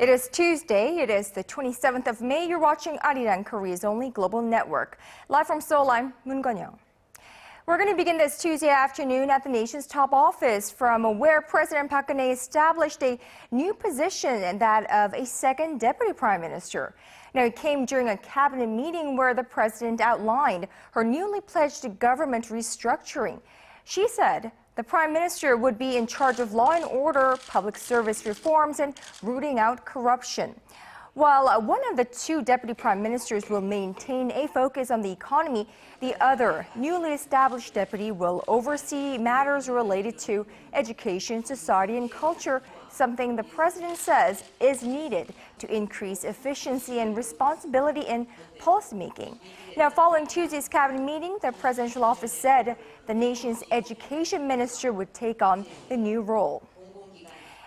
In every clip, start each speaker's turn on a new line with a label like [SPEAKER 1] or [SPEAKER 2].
[SPEAKER 1] It is Tuesday. It is the 27th of May. You're watching ARIRANG, Korea's only global network. Live from Seoul, I'm Moon Gun-young. We're going to begin this Tuesday afternoon at the nation's top office, from where President Park Geun-hye established a new position, that of a second deputy prime minister. Now, it came during a cabinet meeting where the president outlined her newly pledged government restructuring. She said the prime minister would be in charge of law and order, public service reforms, and rooting out corruption. While one of the two deputy prime ministers will maintain a focus on the economy, the other newly established deputy will oversee matters related to education, society, and culture, something the president says is needed to increase efficiency and responsibility in policymaking. Now, following Tuesday's cabinet meeting, the presidential office said the nation's education minister would take on the new role.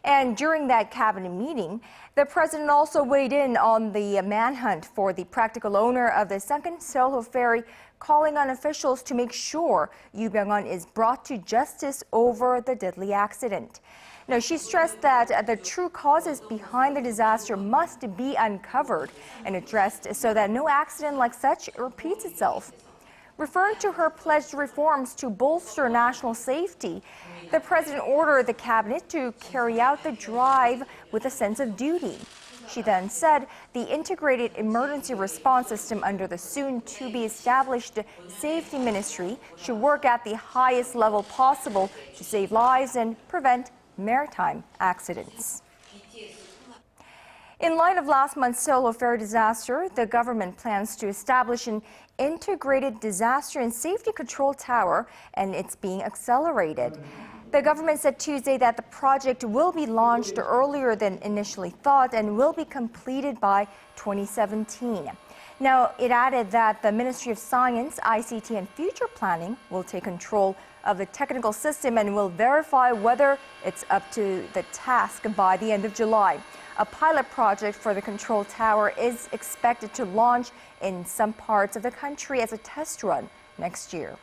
[SPEAKER 1] And during that cabinet meeting, the president also weighed in on the manhunt for the practical owner of the sunken Sewol-ho ferry, calling on officials to make sure Yoo Byung-hun is brought to justice over the deadly accident. Now, she stressed that the true causes behind the disaster must be uncovered and addressed so that no accident like such repeats itself. Referring to her pledged reforms to bolster national safety, the president ordered the cabinet to carry out the drive with a sense of duty. She then said the integrated emergency response system under the soon-to-be-established safety ministry should work at the highest level possible to save lives and prevent maritime accidents. In light of last month's Sewol-ho ferry disaster, the government plans to establish an integrated disaster and safety control tower, and it's being accelerated. The government said Tuesday that the project will be launched earlier than initially thought and will be completed by 2017. Now, it added that the Ministry of Science, ICT, and Future Planning will take control of the technical system and will verify whether it's up to the task by the end of July. A pilot project for the control tower is expected to launch in some parts of the country as a test run next year.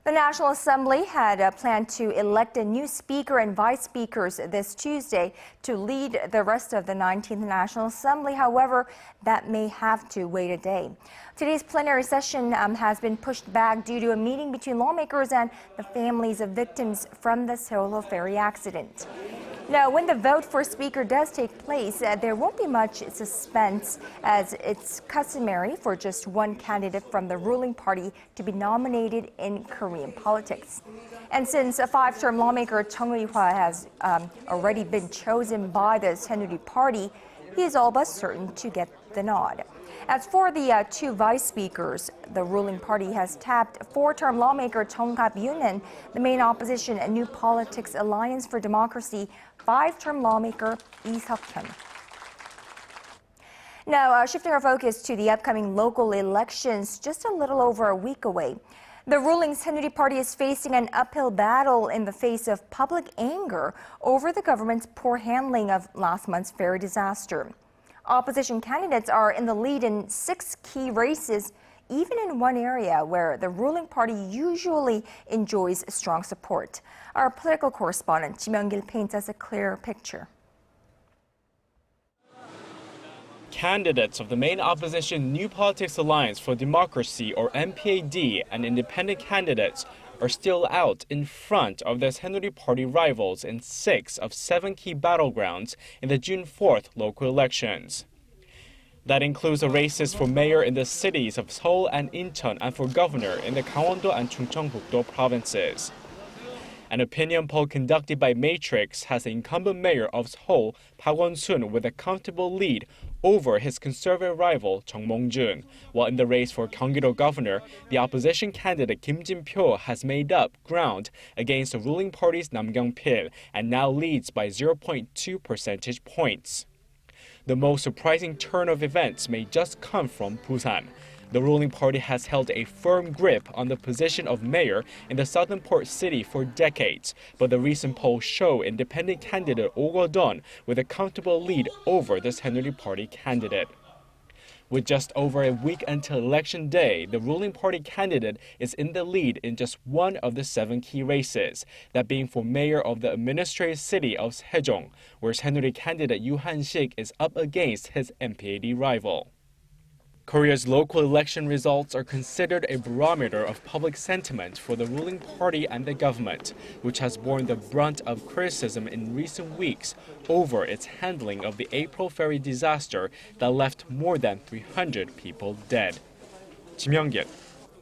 [SPEAKER 1] The National Assembly had planned to elect a new speaker and vice speakers this Tuesday to lead the rest of the 19th National Assembly. However, that may have to wait a day. Today's plenary session has been pushed back due to a meeting between lawmakers and the families of victims from the Sewol-ho ferry accident. Now, when the vote for speaker does take place, there won't be much suspense, as it's customary for just one candidate from the ruling party to be nominated in Korean politics. And since a five-term lawmaker Chung Ui-hwa has already been chosen by the Saenuri Party, he is all but certain to get the nod. As for the two vice speakers, the ruling party has tapped four-term lawmaker Jeong Kab-yoon and the main opposition New Politics Alliance for Democracy five-term lawmaker Lee Seok-hyun. Now, shifting our focus to the upcoming local elections, just a little over a week away. The ruling Saenuri Party is facing an uphill battle in the face of public anger over the government's poor handling of last month's ferry disaster. Opposition candidates are in the lead in 6 key races, even in one area where the ruling party usually enjoys strong support. Our political correspondent Ji Myung-gil paints us a clearer picture.
[SPEAKER 2] Candidates of the main opposition New Politics Alliance for Democracy, or NPAD, and independent candidates are still out in front of the Saenuri Party rivals in 6 of 7 key battlegrounds in the June 4th local elections. That includes the races for mayor in the cities of Seoul and Incheon and for governor in the Gangwon-do and Chungcheongbuk-do provinces. An opinion poll conducted by Matrix has the incumbent mayor of Seoul, Park Won-soon, with a comfortable lead over his conservative rival, Chung Mong-jun. While in the race for Gyeonggi-do governor, the opposition candidate Kim Jin-pyo has made up ground against the ruling party's Nam Kyung-pil and now leads by 0.2 percentage points. The most surprising turn of events may just come from Busan. The ruling party has held a firm grip on the position of mayor in the southern port city for decades, but the recent polls show independent candidate Oh Go-don with a comfortable lead over the Saenuri Party candidate. With just over a week until Election Day, the ruling party candidate is in the lead in just one of the 7 key races, that being for mayor of the administrative city of Sejong, where Saenuri candidate Yoo Han-sik is up against his MPAD rival. Korea's local election results are considered a barometer of public sentiment for the ruling party and the government, which has borne the brunt of criticism in recent weeks over its handling of the April ferry disaster that left more than 300 people dead. Kim Young-kit,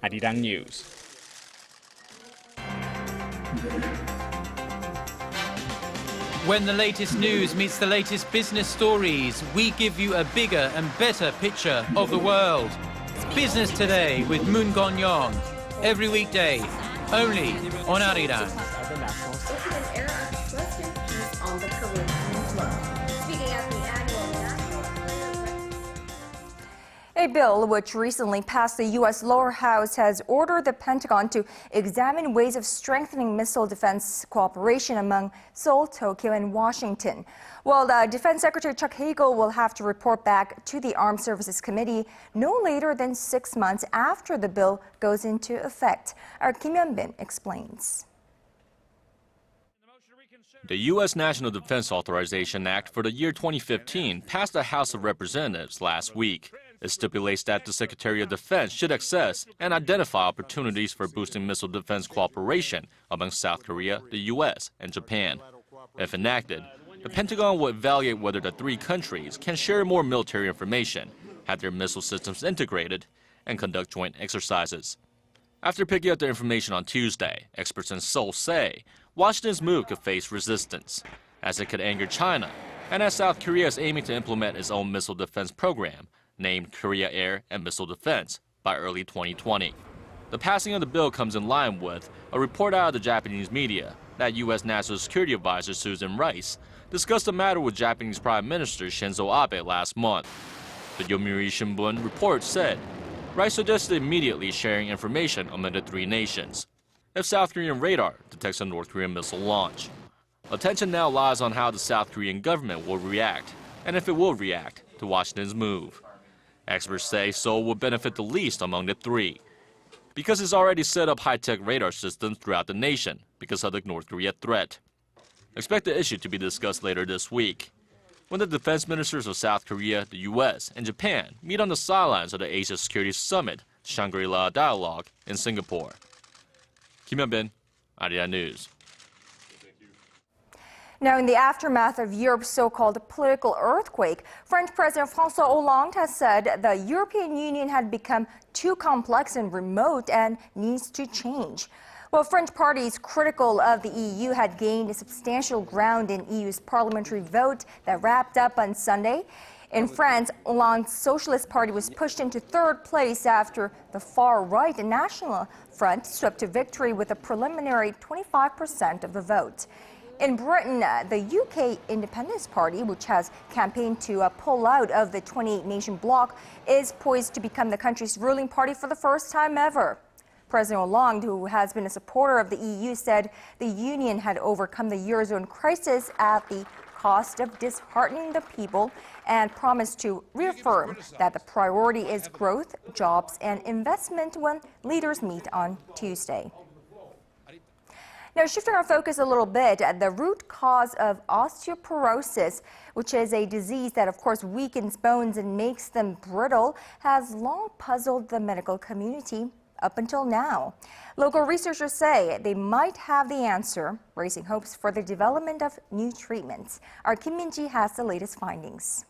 [SPEAKER 2] ARIRANG News.
[SPEAKER 3] When the latest news meets the latest business stories, we give you a bigger and better picture of the world. Business Today with Moon Gon-young. Every weekday, only on ARIRANG.
[SPEAKER 1] A bill which recently passed the U.S. lower house has ordered the Pentagon to examine ways of strengthening missile defense cooperation among Seoul, Tokyo, and Washington. Well, the Defense Secretary Chuck Hagel will have to report back to the Armed Services Committee no later than 6 months after the bill goes into effect. Our Kim Hyun-bin explains.
[SPEAKER 4] The U.S. National Defense Authorization Act for the year 2015 passed the House of Representatives last week. It stipulates that the Secretary of Defense should assess and identify opportunities for boosting missile defense cooperation among South Korea, the U.S., and Japan. If enacted, the Pentagon will evaluate whether the 3 countries can share more military information, have their missile systems integrated, and conduct joint exercises. After picking up the information on Tuesday, experts in Seoul say Washington's move could face resistance, as it could anger China, and as South Korea is aiming to implement its own missile defense program, named Korea Air and Missile Defense, by early 2020. The passing of the bill comes in line with a report out of the Japanese media that U.S. National Security Advisor Susan Rice discussed the matter with Japanese Prime Minister Shinzo Abe last month. The Yomiuri Shimbun report said Rice suggested immediately sharing information among the 3 nations if South Korean radar detects a North Korean missile launch. Attention now lies on how the South Korean government will react, and if it will react to Washington's move. Experts say Seoul will benefit the least among the 3, because it's already set up high-tech radar systems throughout the nation because of the North Korea threat. Expect the issue to be discussed later this week, when the defense ministers of South Korea, the U.S., and Japan meet on the sidelines of the Asia Security Summit, Shangri-La Dialogue, in Singapore. Kim Hyun-bin, ARIRANG News.
[SPEAKER 1] Now, in the aftermath of Europe's so-called political earthquake, French President François Hollande has said the European Union had become too complex and remote and needs to change. Well, French parties critical of the EU had gained substantial ground in EU's parliamentary vote that wrapped up on Sunday. In France, Hollande's Socialist Party was pushed into 3rd place after the far-right National Front swept to victory with a preliminary 25% of the vote. In Britain, the UK Independence Party, which has campaigned to pull out of the 28-nation bloc, is poised to become the country's ruling party for the first time ever. President Hollande, who has been a supporter of the EU, said the union had overcome the Eurozone crisis at the cost of disheartening the people and promised to reaffirm that the priority is growth, jobs, and investment when leaders meet on Tuesday. Now, shifting our focus a little bit, the root cause of osteoporosis, which is a disease that, of course, weakens bones and makes them brittle, has long puzzled the medical community up until now. Local researchers say they might have the answer, raising hopes for the development of new treatments. Our Kim Min-ji has the latest findings.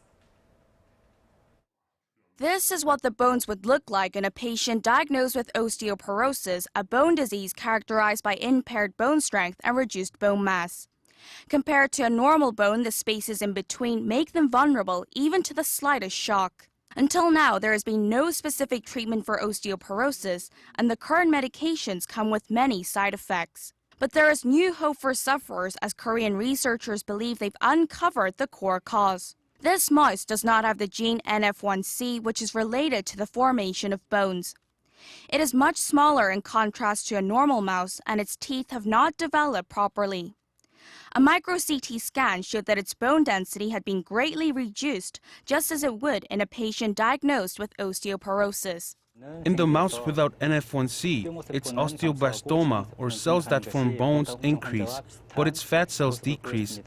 [SPEAKER 5] This is what the bones would look like in a patient diagnosed with osteoporosis, a bone disease characterized by impaired bone strength and reduced bone mass. Compared to a normal bone, the spaces in between make them vulnerable even to the slightest shock. Until now, there has been no specific treatment for osteoporosis, and the current medications come with many side effects. But there is new hope for sufferers as Korean researchers believe they've uncovered the core cause. This mouse does not have the gene NF1C, which is related to the formation of bones. It is much smaller in contrast to a normal mouse, and its teeth have not developed properly. A micro-CT scan showed that its bone density had been greatly reduced, just as it would in a patient diagnosed with osteoporosis.
[SPEAKER 6] In the mouse without NF1C, its osteoblastoma, or cells that form bones, increase, but its fat cells decrease.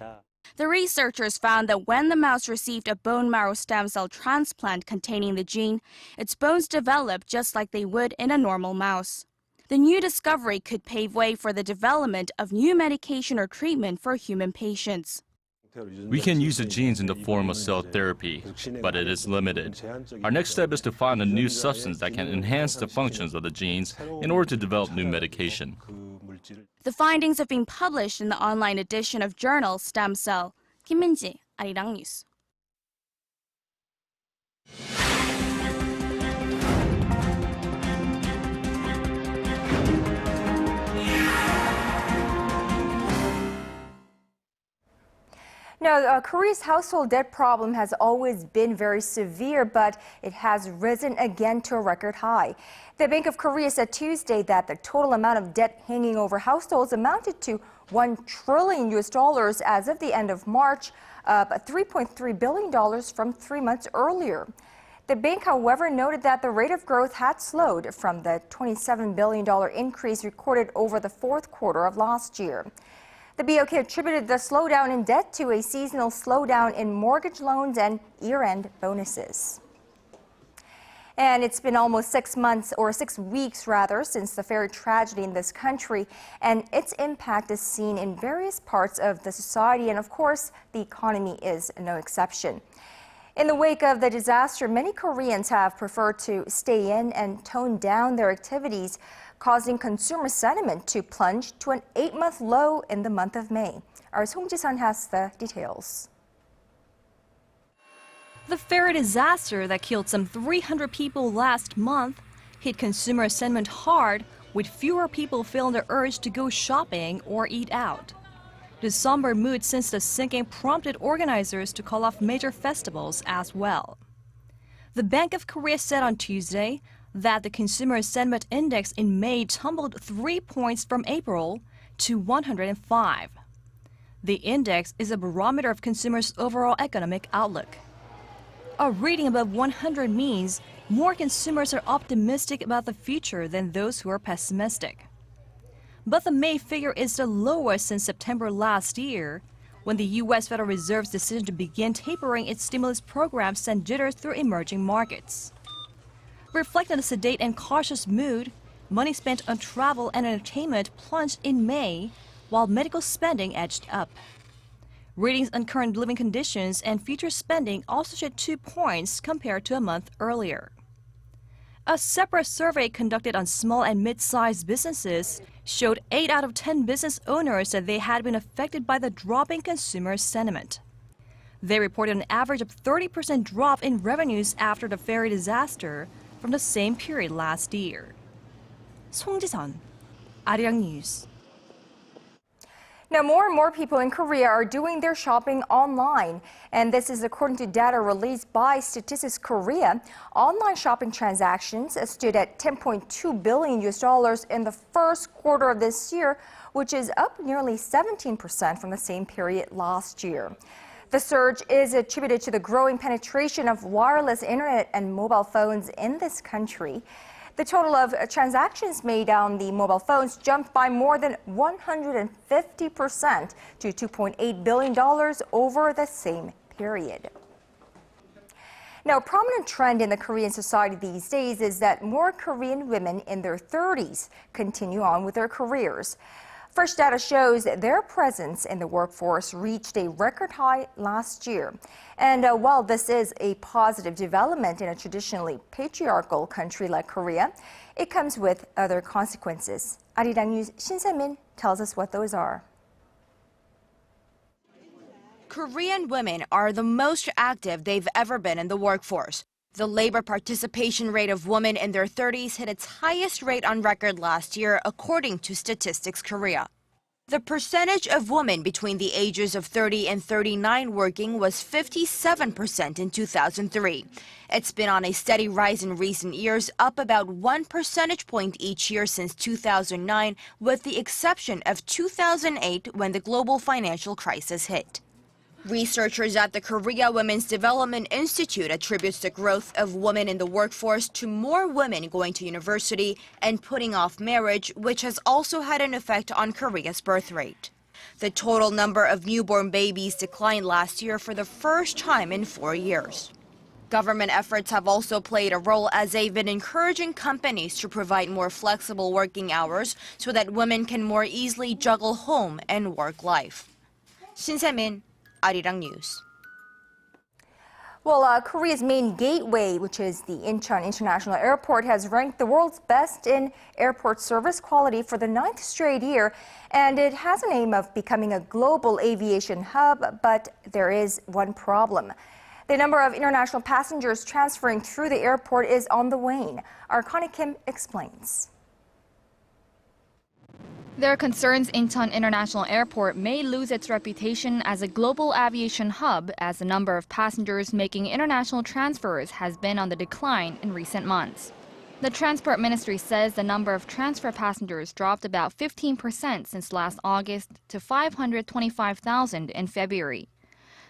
[SPEAKER 5] The researchers found that when the mouse received a bone marrow stem cell transplant containing the gene, its bones developed just like they would in a normal mouse. The new discovery could pave way for the development of new medication or treatment for human patients.
[SPEAKER 4] We can use the genes in the form of cell therapy, but it is limited. Our next step is to find a new substance that can enhance the functions of the genes in order to develop new medication.
[SPEAKER 5] The findings have been published in the online edition of journal Stem Cell. Kim Min-ji, ARIRANG News.
[SPEAKER 1] Now, Korea's household debt problem has always been very severe, but it has risen again to a record high. The Bank of Korea said Tuesday that the total amount of debt hanging over households amounted to $1 trillion as of the end of March, up $3.3 billion from 3 months earlier. The bank, however, noted that the rate of growth had slowed from the $27 billion increase recorded over the fourth quarter of last year. The BOK attributed the slowdown in debt to a seasonal slowdown in mortgage loans and year-end bonuses. And it's been almost 6 months, or 6 weeks rather, since the ferry tragedy in this country, and its impact is seen in various parts of the society, and of course, the economy is no exception. In the wake of the disaster, many Koreans have preferred to stay in and tone down their activities, causing consumer sentiment to plunge to an 8-month low in the month of May. Our Song Ji-sun has the details.
[SPEAKER 7] The ferry disaster that killed some 300 people last month hit consumer sentiment hard, with fewer people feeling the urge to go shopping or eat out. The somber mood since the sinking prompted organizers to call off major festivals as well. The Bank of Korea said on Tuesday that the consumer sentiment index in May tumbled 3 points from April to 105. The index is a barometer of consumers' overall economic outlook. A reading above 100 means more consumers are optimistic about the future than those who are pessimistic. But the May figure is the lowest since September last year, when the U.S. Federal Reserve's decision to begin tapering its stimulus program sent jitters through emerging markets. Reflecting a sedate and cautious mood, money spent on travel and entertainment plunged in May, while medical spending edged up. Readings on current living conditions and future spending also shed 2 points compared to a month earlier. A separate survey conducted on small and mid-sized businesses showed 8 out of 10 business owners that they had been affected by the drop in consumer sentiment. They reported an average of 30% drop in revenues after the ferry disaster from the same period last year. Song Ji-sun, ARIRANG News.
[SPEAKER 1] Now, more and more people in Korea are doing their shopping online, and this is according to data released by Statistics Korea. Online shopping transactions stood at $10.2 billion in the first quarter of this year, which is up nearly 17% from the same period last year. The surge is attributed to the growing penetration of wireless internet and mobile phones in this country. The total of transactions made on the mobile phones jumped by more than 150% to $2.8 billion over the same period. Now, a prominent trend in the Korean society these days is that more Korean women in their 30s continue on with their careers. Fresh data shows their presence in the workforce reached a record high last year. And while this is a positive development in a traditionally patriarchal country like Korea, it comes with other consequences. ARIRANG News Shin Se-min tells us what those are.
[SPEAKER 8] Korean women are the most active they've ever been in the workforce. The labor participation rate of women in their 30s hit its highest rate on record last year, according to Statistics Korea. The percentage of women between the ages of 30 and 39 working was 57% in 2003. It's been on a steady rise in recent years, up about 1 percentage point each year since 2009, with the exception of 2008 when the global financial crisis hit. Researchers at the Korea Women's Development Institute attributes the growth of women in the workforce to more women going to university and putting off marriage, which has also had an effect on Korea's birth rate. The total number of newborn babies declined last year for the first time in 4 years. Government efforts have also played a role as they've been encouraging companies to provide more flexible working hours so that women can more easily juggle home and work life. Shin Se-min, ARIRANG News.
[SPEAKER 1] Well, Korea's main gateway, which is the Incheon International Airport, has ranked the world's best in airport service quality for the 9th straight year, and it has an aim of becoming a global aviation hub, but there is one problem. The number of international passengers transferring through the airport is on the wane. Our Connie Kim explains.
[SPEAKER 9] There are concerns Incheon International Airport may lose its reputation as a global aviation hub as the number of passengers making international transfers has been on the decline in recent months. The Transport Ministry says the number of transfer passengers dropped about 15% since last August to 525,000 in February.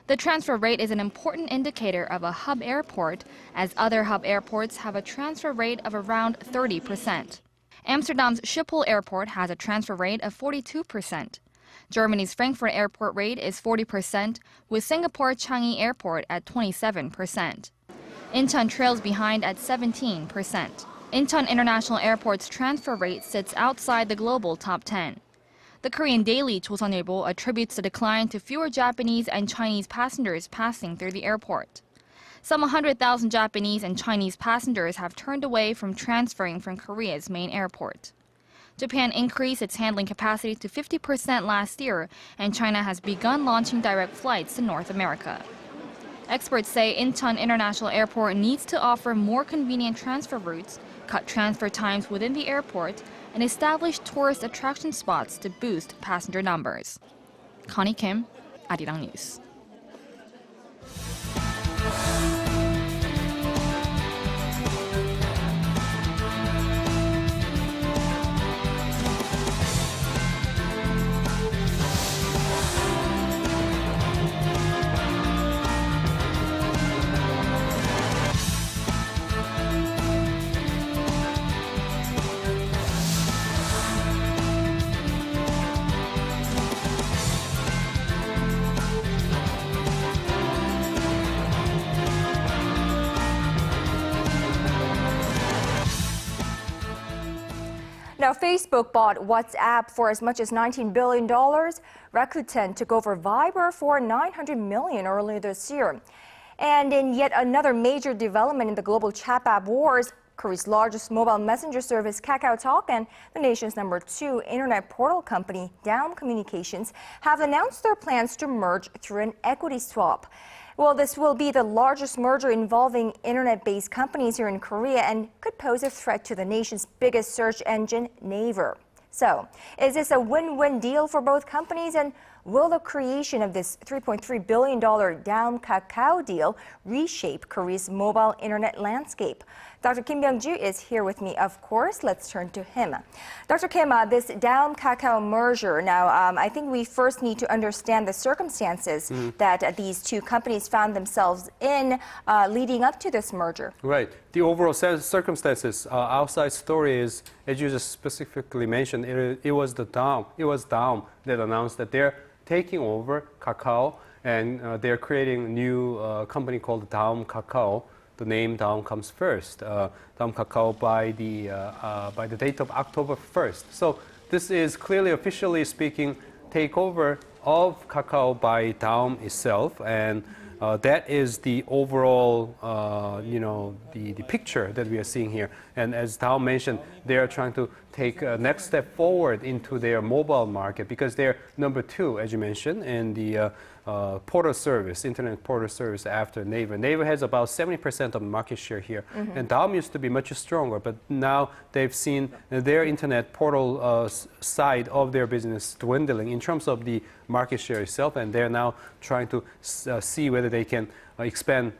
[SPEAKER 9] The transfer rate is an important indicator of a hub airport, as other hub airports have a transfer rate of around 30%. Amsterdam's Schiphol Airport has a transfer rate of 42%. Germany's Frankfurt Airport rate is 40%, with Singapore Changi Airport at 27%. Incheon trails behind at 17%. Incheon International Airport's transfer rate sits outside the global top 10. The Korean daily Joseonilbo attributes the decline to fewer Japanese and Chinese passengers passing through the airport. Some 100,000 Japanese and Chinese passengers have turned away from transferring from Korea's main airport. Japan increased its handling capacity to 50% last year, and China has begun launching direct flights to North America. Experts say Incheon International Airport needs to offer more convenient transfer routes, cut transfer times within the airport, and establish tourist attraction spots to boost passenger numbers. Connie Kim, ARIRANG News.
[SPEAKER 1] Now, Facebook bought WhatsApp for as much as $19 billion. Rakuten took over Viber for $900 million earlier this year. And in yet another major development in the global chat app wars, Korea's largest mobile messenger service, KakaoTalk, and the nation's #2 internet portal company, Daum Communications, have announced their plans to merge through an equity swap. Well, this will be the largest merger involving internet-based companies here in Korea and could pose a threat to the nation's biggest search engine, Naver. So, is this a win-win deal for both companies, and will the creation of this $3.3 billion Daum Kakao deal reshape Korea's mobile internet landscape? Dr. Kim Byung-ju is here with me, of course. Let's turn to him. Dr. Kim, this Daum Kakao merger, now I think we first need to understand the circumstances that these two companies found themselves in leading up to this merger.
[SPEAKER 10] Right. The overall circumstances, outside story is, as you just specifically mentioned, it was Daum that announced that they're taking over Kakao, and they're creating a new company called Daum Kakao. The name Daum comes first. Daum Kakao by the date of October 1st. So this is clearly, officially speaking, takeover of Kakao by Daum itself, and that is the overall, the picture that we are seeing here. And as Daum mentioned, they are trying to take a next step forward into their mobile market because they're #2, as you mentioned, in the portal service, internet portal service after Naver. Naver has about 70% of market share here, and Daum used to be much stronger, but now they've seen their internet portal side of their business dwindling in terms of the market share itself, and they're now trying to see whether they can expand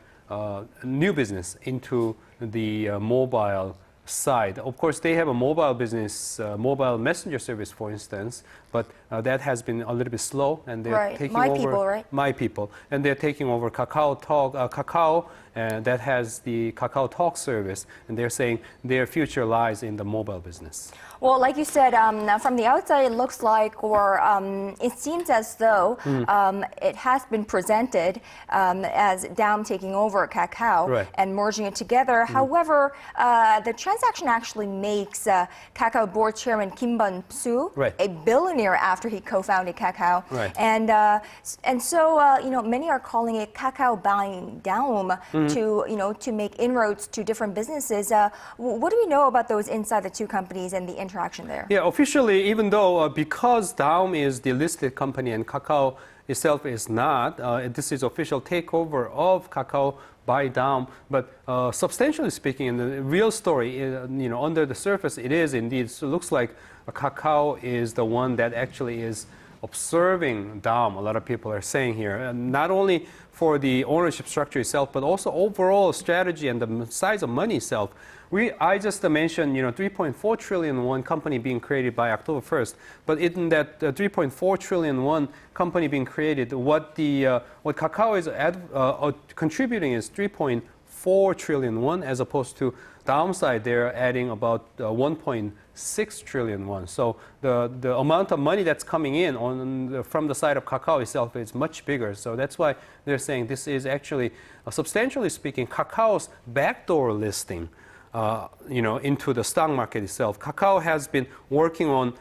[SPEAKER 10] new business into the mobile side. Of course, they have a mobile business, mobile messenger service, for instance, but that has been a little bit slow, and they're taking over My People, and they're taking over Kakao Talk, Kakao, and that has the Kakao Talk service, and they're saying their future lies in the mobile business.
[SPEAKER 1] Well, like you said, from the outside, it looks like, or it seems as though it has been presented as Daum taking over Kakao and merging it together. However, the transaction actually makes Kakao board chairman Kim Bun-soo a billionaire after he co-founded Kakao. And so, you know, many are calling it Kakao buying Daum to make inroads to different businesses. What do we know about those inside the two companies and the interaction there?
[SPEAKER 10] Yeah, officially, even though because Daum is the listed company and Kakao itself is not, this is official takeover of Kakao by Daum. But substantially speaking, in the real story, you know, under the surface, it is indeed. So it looks like Kakao is the one that actually is observing Daum. A lot of people are saying here, not only for the ownership structure itself, but also overall strategy and the size of money itself. I just mentioned, you know, 3.4 trillion won company being created by October 1st. But in that 3.4 trillion won company being created, what Kakao is contributing is 3.4 trillion won, as opposed to downside they're adding about 1.6 trillion won. So the amount of money that's coming in from the side of Kakao itself is much bigger. So that's why they're saying this is actually, substantially speaking, Kakao's backdoor listing. You know, into the stock market itself. Kakao has been working on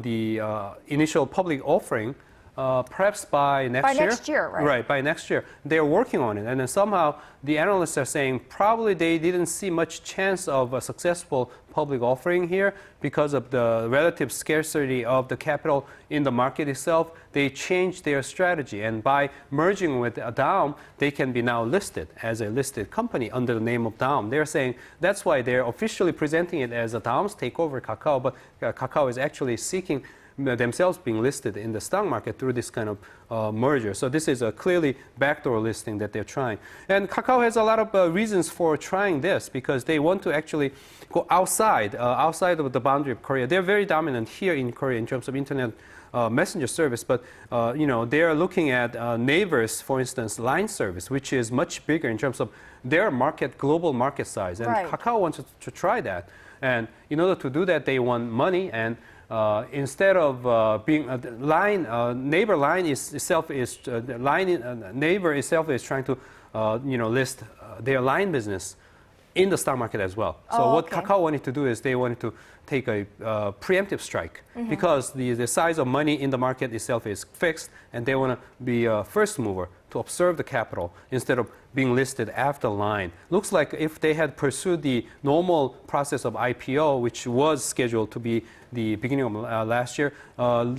[SPEAKER 10] the initial public offering, perhaps by next year.
[SPEAKER 1] By next year, right?
[SPEAKER 10] Right, by next year. They're working on it, and then somehow the analysts are saying probably they didn't see much chance of a successful public offering here because of the relative scarcity of the capital in the market itself. They changed their strategy, and by merging with Daum, they can be now listed as a listed company under the name of Daum. They're saying that's why they're officially presenting it as a Daum's takeover Kakao, but Kakao is actually seeking themselves being listed in the stock market through this kind of merger. So this is a clearly backdoor listing that they're trying. And Kakao has a lot of reasons for trying this, because they want to actually go outside of the boundary of Korea. They're very dominant here in Korea in terms of internet messenger service, but you know, they are looking at Naver's, for instance, line service, which is much bigger in terms of their market, global market size. And Kakao wants to try that. And in order to do that, they want money, and instead of being Naver line itself is Naver itself is trying to you know, list their line business in the stock market as well. So what Kakao wanted to do is they wanted to take a preemptive strike, because the size of money in the market itself is fixed, and they want to be a first mover to observe the capital instead of being listed after line. Looks like if they had pursued the normal process of IPO, which was scheduled to be the beginning of last year,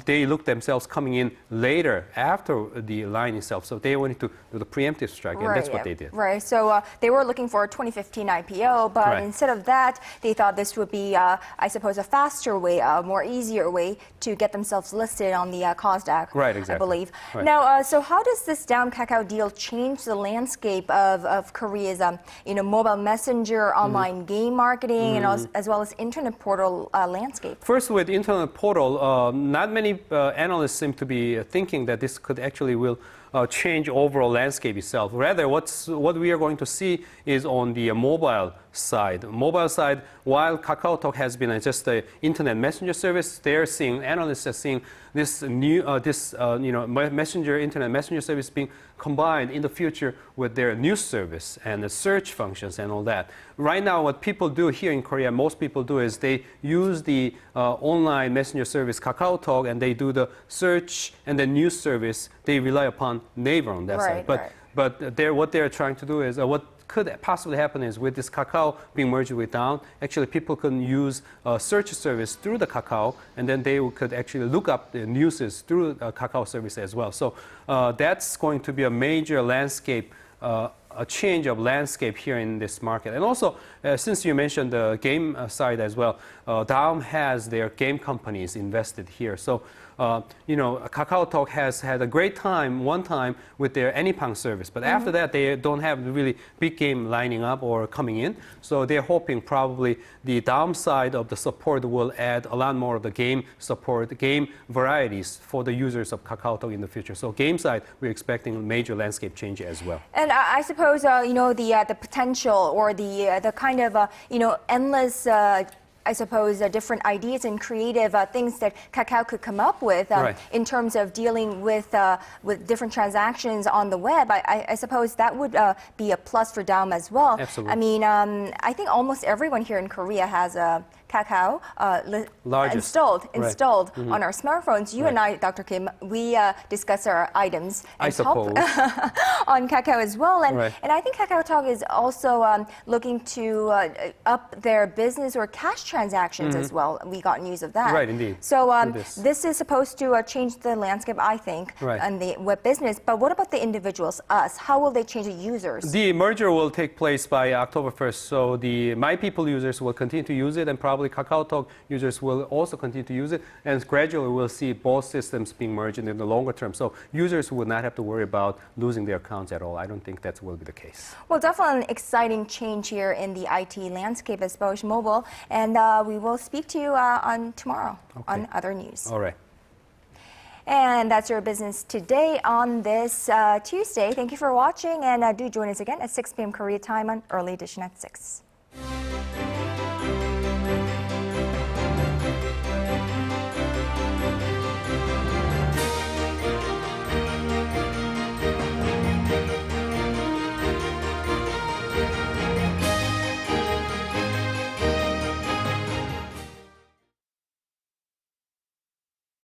[SPEAKER 10] they looked themselves coming in later after the line itself. So they wanted to do the preemptive strike, and that's what they did.
[SPEAKER 1] Right. So they were looking for a 2015 IPO, but instead of that, they thought this would be, I suppose, a faster way, a more easier way to get themselves listed on the KOSDAQ, I believe. Now, so how does this Daum Kakao deal change the landscape of Korea's you know, mobile messenger, online game marketing, and as well as internet portal landscape? First,
[SPEAKER 10] with internet portal, not many analysts seem to be thinking that this could actually will change overall landscape itself. Rather, what we are going to see is on the mobile side. Mobile side, while KakaoTalk has been just an internet messenger service, they're seeing, analysts are seeing this new you know, internet messenger service being combined in the future with their news service and the search functions and all that. Right now, what people do here in Korea, most people do, is they use the online messenger service KakaoTalk, and they do the search and the news service. They rely upon Naver on that side. But But what they're trying to do is what could possibly happen is with this Kakao being merged with Daum, actually people can use a search service through the Kakao, and then they could actually look up the news through Kakao service as well. So that's going to be a major landscape, a change of landscape here in this market. And also, since you mentioned the game side as well, Daum has their game companies invested here. So, KakaoTalk has had a great time one time with their Anypang service, but after that they don't have really big game lining up or coming in. So they're hoping probably the Daum side of the support will add a lot more of the game support, game varieties for the users of KakaoTalk in the future. So game side, we're expecting a major landscape change as well.
[SPEAKER 1] And I suppose the potential or the kind of endless. I suppose different ideas and creative things that Kakao could come up with in terms of dealing with different transactions on the web. I suppose that would be a plus for Daum as well.
[SPEAKER 10] Absolutely.
[SPEAKER 1] I mean, I think almost everyone here in Korea has a Kakao installed on our smartphones. You and I, Dr. Kim, we discuss our items and help on Kakao as well. And I think KakaoTalk is also looking to up their business or cash transactions as well. We got news of that.
[SPEAKER 10] Right, indeed.
[SPEAKER 1] So this is supposed to change the landscape, I think, on the web business. But what about the individuals, us? How will they change the users?
[SPEAKER 10] The merger will take place by October 1st. So the My People users will continue to use it, and probably KakaoTalk users will also continue to use it. And gradually we'll see both systems being merged in the longer term. So users will not have to worry about losing their accounts at all. I don't think that will be the case.
[SPEAKER 1] Well, definitely an exciting change here in the IT landscape as Bosch Mobile. And we will speak to you on tomorrow on other news.
[SPEAKER 10] All right.
[SPEAKER 1] And that's your business today on this Tuesday. Thank you for watching, and do join us again at 6 p.m. Korea time on Early Edition at 6.